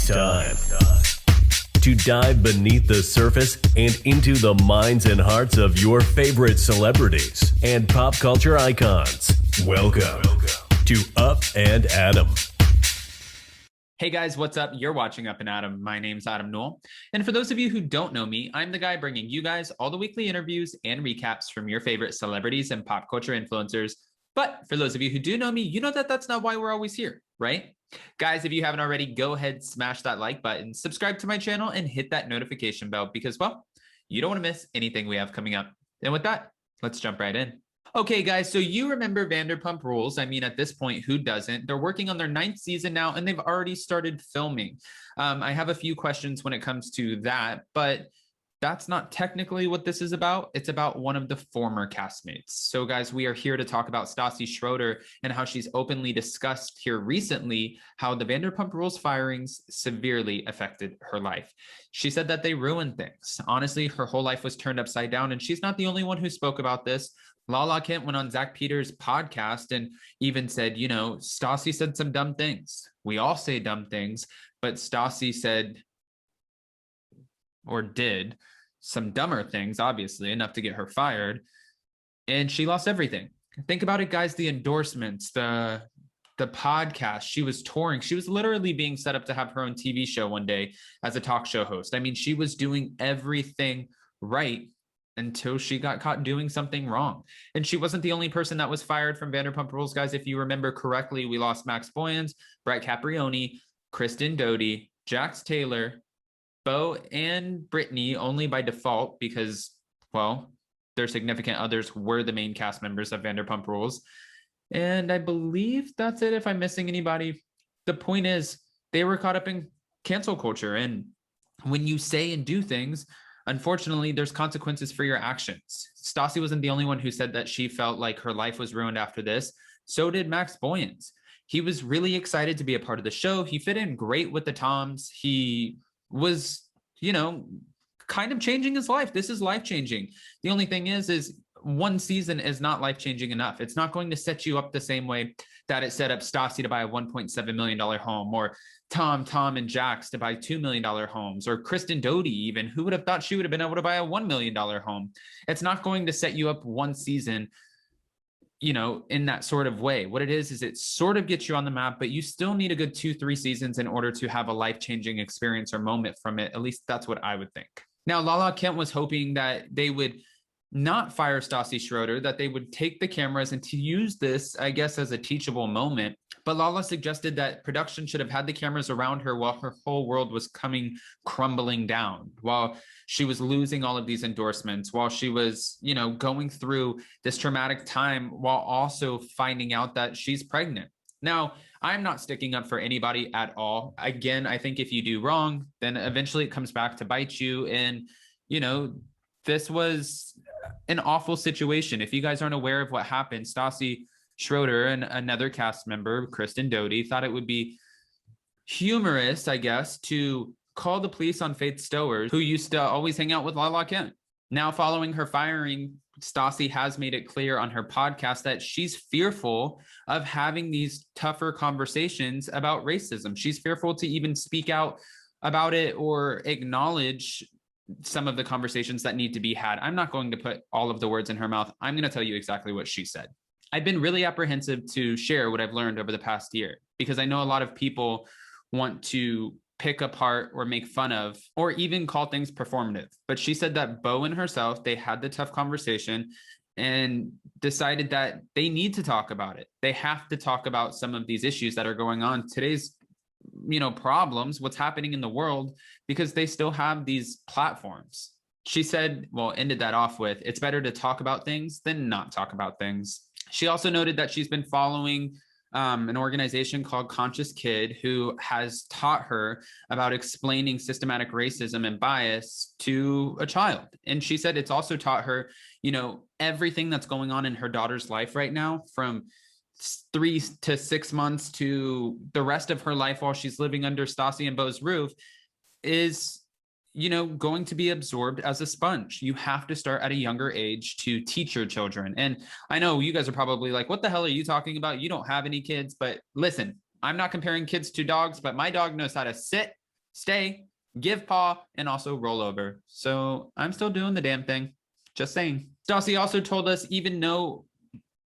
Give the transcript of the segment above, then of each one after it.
It's time to dive beneath the surface and into the minds and hearts of your favorite celebrities and pop culture icons. Welcome to Up and Adam. Hey guys, what's up? You're watching Up and Adam. My name's Adam Newell. And for those of you who don't know me, I'm the guy bringing you guys all the weekly interviews and recaps from your favorite celebrities and pop culture influencers. But for those of you who do know me, you know that that's not why we're always here, right? Guys, if you haven't already, go ahead, smash that like button, subscribe to my channel, and hit that notification bell because, well, you don't want to miss anything we have coming up. And with that, let's jump right in. Okay, guys, so you remember Vanderpump Rules. I mean, at this point, who doesn't? They're working on their 9th season now, and they've already started filming. I have a few questions when it comes to that, but that's not technically what this is about. It's about one of the former castmates. So, guys, we are here to talk about Stassi Schroeder and how she's openly discussed here recently how the Vanderpump Rules firings severely affected her life. She said that they ruined things. Honestly, her whole life was turned upside down, and she's not the only one who spoke about this. Lala Kent went on Zach Peters' podcast and even said, you know, Stassi said some dumb things. We all say dumb things, but Stassi said or did some dumber things, obviously, enough to get her fired. And she lost everything. Think about it, guys, the endorsements, the podcast. She was touring. She was literally being set up to have her own TV show one day as a talk show host. I mean, she was doing everything right until she got caught doing something wrong. And she wasn't the only person that was fired from Vanderpump Rules, guys. If you remember correctly, we lost Max Boyens, Brett Caprioni, Kristen Doty, Jax Taylor, Bo and Brittany only by default because, well, their significant others were the main cast members of Vanderpump Rules. And I believe that's it if I'm missing anybody. The point is they were caught up in cancel culture. And when you say and do things, unfortunately, there's consequences for your actions. Stassi wasn't the only one who said that she felt like her life was ruined after this. So did Max Boyens. He was really excited to be a part of the show. He fit in great with the Toms. He was, you know, kind of changing his life. This is life-changing. The only thing is one season is not life-changing enough. It's not going to set you up the same way that it set up Stassi to buy a $1.7 million home, or Tom, and Jax to buy $2 million homes, or Kristen Doty even. Who would have thought she would have been able to buy a $1 million home? It's not going to set you up one season, you know, in that sort of way. What it is it sort of gets you on the map, but you still need a good 2-3 seasons in order to have a life-changing experience or moment from it. At least that's what I would think. Now, Lala Kent was hoping that they would not fire Stassi Schroeder, that they would take the cameras and to use this, I guess, as a teachable moment. But Lala suggested that production should have had the cameras around her while her whole world was crumbling down, while she was losing all of these endorsements, while she was, you know, going through this traumatic time, while also finding out that she's pregnant. Now, I'm not sticking up for anybody at all. Again, I think if you do wrong, then eventually it comes back to bite you. And, you know, this was an awful situation. If you guys aren't aware of what happened, Stassi Schroeder and another cast member, Kristen Doty, thought it would be humorous, I guess, to call the police on Faith Stowers, who used to always hang out with Lala Kent. Now, following her firing, Stassi has made it clear on her podcast that she's fearful of having these tougher conversations about racism. She's fearful to even speak out about it or acknowledge some of the conversations that need to be had. I'm not going to put all of the words in her mouth. I'm going to tell you exactly what she said. I've been really apprehensive to share what I've learned over the past year because I know a lot of people want to pick apart or make fun of or even call things performative. But she said that Bo and herself, they had the tough conversation and decided that they need to talk about it. They have to talk about some of these issues that are going on today's, you know, problems, what's happening in the world, because they still have these platforms. She said, well, ended that off with, it's better to talk about things than not talk about things. She also noted that she's been following an organization called Conscious Kid, who has taught her about explaining systematic racism and bias to a child. And she said it's also taught her, you know, everything that's going on in her daughter's life right now, from 3 to 6 months to the rest of her life while she's living under Stassi and Bo's roof, is, you know, going to be absorbed as a sponge. You have to start at a younger age to teach your children. And I know you guys are probably like, what the hell are you talking about? You don't have any kids. But listen, I'm not comparing kids to dogs, but my dog knows how to sit, stay, give paw, and also roll over. So I'm still doing the damn thing. Just saying. Stassi also told us, even though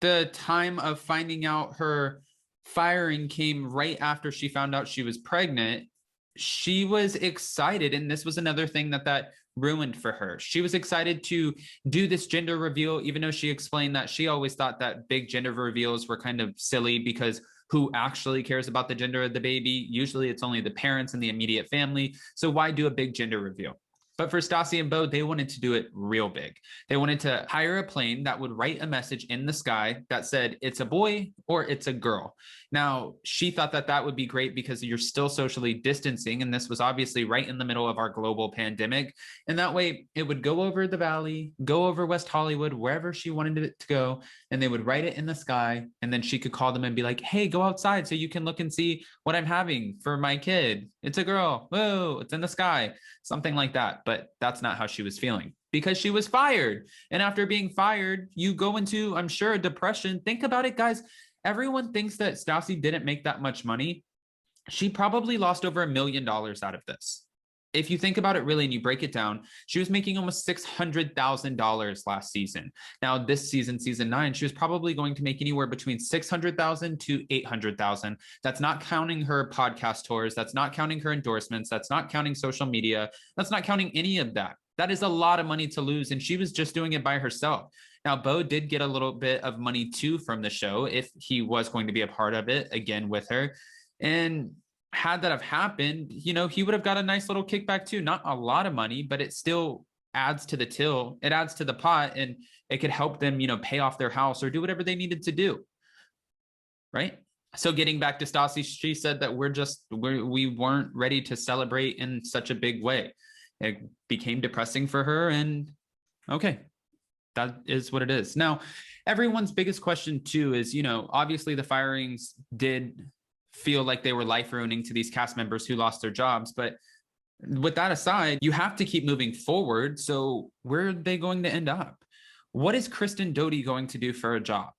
the time of finding out her firing came right after she found out she was pregnant, she was excited. And this was another thing that ruined for her. She was excited to do this gender reveal, even though she explained that she always thought that big gender reveals were kind of silly because who actually cares about the gender of the baby? Usually it's only the parents and the immediate family. So why do a big gender reveal? But for Stassi and Beau, they wanted to do it real big. They wanted to hire a plane that would write a message in the sky that said, it's a boy or it's a girl. Now, she thought that would be great because you're still socially distancing. And this was obviously right in the middle of our global pandemic. And that way it would go over the valley, go over West Hollywood, wherever she wanted it to go. And they would write it in the sky. And then she could call them and be like, hey, go outside so you can look and see what I'm having for my kid. It's a girl. Whoa, it's in the sky. Something like that. But that's not how she was feeling because she was fired. And after being fired, you go into, I'm sure, a depression. Think about it, guys. Everyone thinks that Stassi didn't make that much money. She probably lost over $1 million out of this. If you think about it really and you break it down, she was making almost $600,000 last season. Now this season, season 9, she was probably going to make anywhere between $600,000 to $800,000. That's not counting her podcast tours. That's not counting her endorsements. That's not counting social media. That's not counting any of that. That is a lot of money to lose. And she was just doing it by herself. Now, Beau did get a little bit of money too from the show if he was going to be a part of it again with her. And had that have happened, you know, he would have got a nice little kickback too. Not a lot of money, but it still adds to the till. It adds to the pot and it could help them, you know, pay off their house or do whatever they needed to do. Right. So getting back to Stassi, she said that we weren't ready to celebrate in such a big way. It became depressing for her. And okay, that is what it is. Now, everyone's biggest question too is, you know, obviously the firings did feel like they were life ruining to these cast members who lost their jobs. But with that aside, you have to keep moving forward. So where are they going to end up? What is Kristen Doute going to do for a job?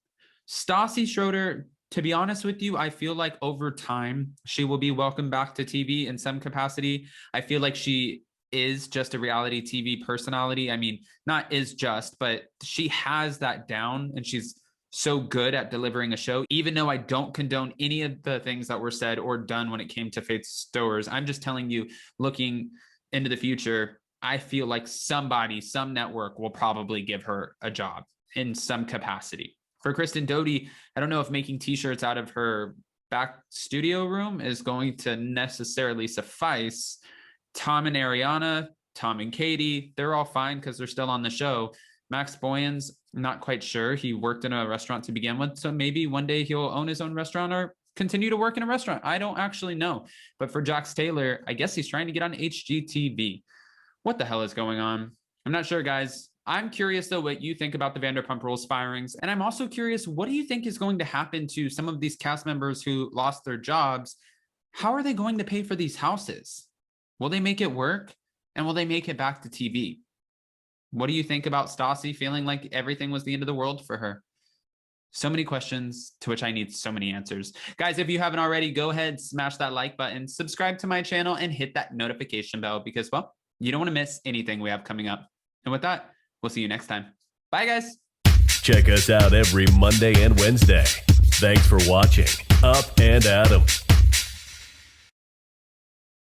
Stassi Schroeder, to be honest with you, I feel like over time, she will be welcomed back to TV in some capacity. I feel like she is just a reality TV personality. I mean, not is just, but she has that down and she's so good at delivering a show, even though I don't condone any of the things that were said or done when it came to Faith Stowers. I'm just telling you, looking into the future, I feel like some network will probably give her a job in some capacity. For Kristen Doute, I don't know if making t-shirts out of her back studio room is going to necessarily suffice. Tom and Ariana, Tom and Katie, they're all fine because they're still on the show. Max Boyens, not quite sure. He worked in a restaurant to begin with, so maybe one day he'll own his own restaurant or continue to work in a restaurant. I don't actually know. But for Jax Taylor, I guess he's trying to get on HGTV. What the hell is going on? I'm not sure, guys. I'm curious, though, what you think about the Vanderpump Rules firings. And I'm also curious, what do you think is going to happen to some of these cast members who lost their jobs? How are they going to pay for these houses? Will they make it work? And will they make it back to TV? What do you think about Stassi feeling like everything was the end of the world for her? So many questions to which I need so many answers. Guys, if you haven't already, go ahead, smash that like button, subscribe to my channel, and hit that notification bell because, well, you don't want to miss anything we have coming up. And with that, we'll see you next time. Bye, guys. Check us out every Monday and Wednesday. Thanks for watching Up and Adam.